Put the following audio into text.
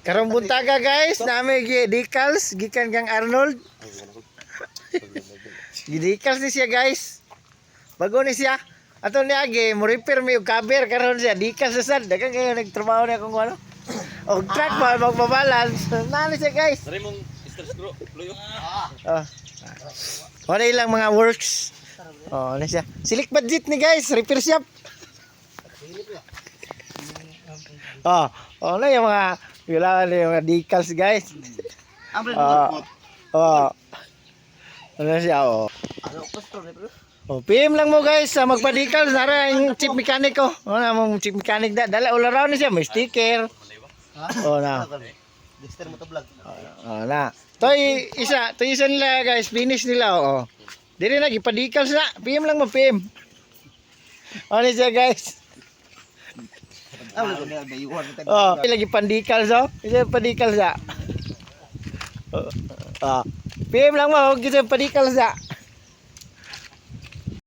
Karong buntaga guys, nami decals gikan kang Arnold. Gidecals ni siya guys. Bago ni siya. Ato ni age mo repair mi og cover karon siya decals sa sad. Dagan kayo nagtrabaho ni akong ano. Og track ba magbabalance. Nani siya guys. Dari mong stress screw, luyo. Wala ilang mga works. Oh, ano siya? Silik budget ni guys, repair shop. Oh, oh na yung mga kailangan yung mga decals guys. Oh. Ano siya oh. Oh, PM lang mo guys sa magpa-decals nara yung chip mechanic ko. Oh, na mong chip mechanic dala all around ni siya, may sticker. Oh na. Dexter mo to vlog. Oh na. Toy isa nila guys, finish nila oh. Dili na gipa-decals na. PM lang mo PM. Ano siya guys? Oh, lagi pandikal so. Isa pandikal sa. PM lang mo, kita pandikal sa.